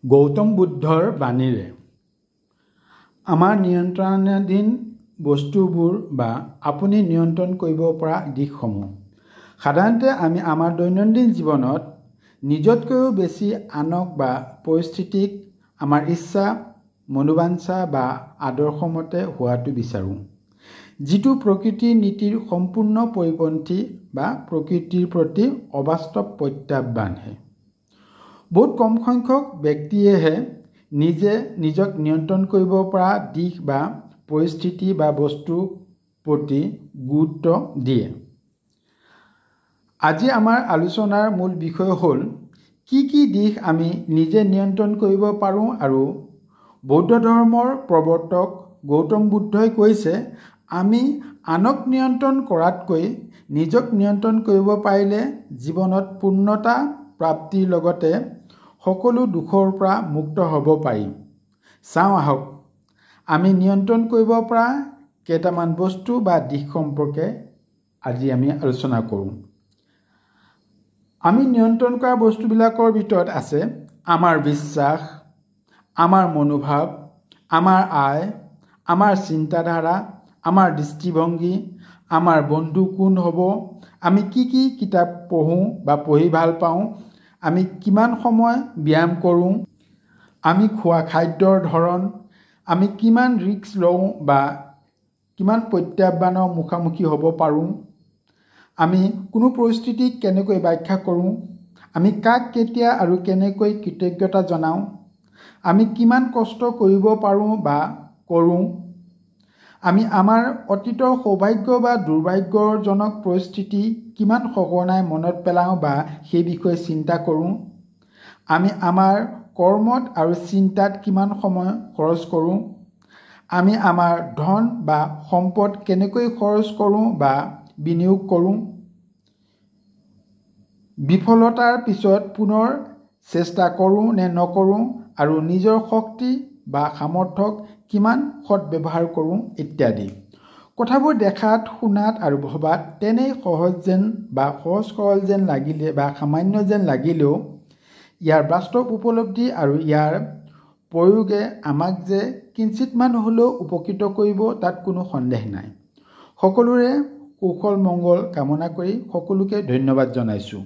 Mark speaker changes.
Speaker 1: গৌতম বুদ্ধৰ বাণীৰে আমাৰ নিয়ন্ত্ৰণাধীন বস্তুবোৰ বা আপুনি নিয়ন্ত্ৰণ কৰিব পৰা দিশসমূহ। সাধাৰণতে আমি আমাৰ দৈনন্দিন জীৱনত নিজতকৈও বেছি আনক বা পৰিস্থিতিক আমাৰ ইচ্ছা, মনোবাঞ্ছা বা আদৰ্শমতে হোৱাটো বিচাৰোঁ, যিটো প্ৰকৃতিৰ নীতিৰ সম্পূৰ্ণ পৰিপন্থী বা প্ৰকৃতিৰ প্ৰতি অবাস্তৱ প্ৰত্যাহ্বানহে। বহুত কম সংখ্যক ব্যক্তিয়েহে নিজক নিয়ন্ত্ৰণ কৰিব পৰা দিশ বা পৰিস্থিতি বা বস্তুৰ প্ৰতি গুৰুত্ব দিয়ে। আজি আমাৰ আলোচনাৰ মূল বিষয় হ'ল কি দিশ আমি নিজে নিয়ন্ত্ৰণ কৰিব পাৰোঁ। আৰু বৌদ্ধ ধৰ্মৰ প্ৰৱৰ্তক গৌতম বুদ্ধই কৈছে, আমি আনক নিয়ন্ত্ৰণ কৰাতকৈ নিজক নিয়ন্ত্ৰণ কৰিব পাৰিলে জীৱনত পূৰ্ণতা প্ৰাপ্তিৰ লগতে সকলো দুখৰ পৰা মুক্ত হ'ব পাৰিম। চাওঁ আহক, আমি নিয়ন্ত্ৰণ কৰিব পৰা কেইটামান বস্তু বা দিশ সম্পৰ্কে আজি আমি আলোচনা কৰোঁ। আমি নিয়ন্ত্ৰণ কৰা বস্তুবিলাকৰ ভিতৰত আছে আমাৰ বিশ্বাস, আমাৰ মনোভাৱ, আমাৰ আয়, আমাৰ চিন্তাধাৰা, আমাৰ দৃষ্টিভংগী, আমাৰ বন্ধু কোন হ'ব, আমি কি কিতাপ পঢ়োঁ বা পঢ়ি ভাল পাওঁ, আমি কিমান সময় ব্যায়াম কৰোঁ, আমি খোৱা খাদ্যৰ ধৰণ, আমি কিমান ৰিস্ক লওঁ বা কিমান প্ৰত্যাহ্বানৰ মুখামুখি হ'ব পাৰোঁ, আমি কোনো পৰিস্থিতিক কেনেকৈ ব্যাখ্যা কৰোঁ, আমি কাক কেতিয়া আৰু কেনেকৈ কৃতজ্ঞতা জনাওঁ, আমি কিমান কষ্ট কৰিব পাৰোঁ বা কৰোঁ, আমি আমাৰ অতীতৰ সৌভাগ্য বা দুৰ্ভাগ্যজনক পৰিস্থিতি কিমান সঘনাই মনত পেলাওঁ বা সেই বিষয়ে চিন্তা কৰোঁ, আমি আমাৰ কৰ্মত আৰু চিন্তাত কিমান সময় খৰচ কৰোঁ, আমি আমাৰ ধন বা সম্পদ কেনেকৈ খৰচ কৰোঁ বা বিনিয়োগ কৰোঁ, বিফলতাৰ পিছত পুনৰ চেষ্টা কৰোঁ নে নকৰোঁ, আৰু নিজৰ শক্তি বা সামৰ্থ্যক কিমান সৎব্যৱহাৰ কৰোঁ ইত্যাদি। কথাবোৰ দেখাত, শুনাত আৰু ভবাত তেনেই সহজ সৰল যেন লাগিলে বা সামান্য যেন লাগিলেও ইয়াৰ বাস্তৱ উপলব্ধি আৰু ইয়াৰ প্ৰয়োগে আমাক যে কিঞ্চিতমান হ'লেও উপকৃত কৰিব তাত কোনো সন্দেহ নাই। সকলোৰে কুশল মংগল কামনা কৰি সকলোকে ধন্যবাদ জনাইছোঁ।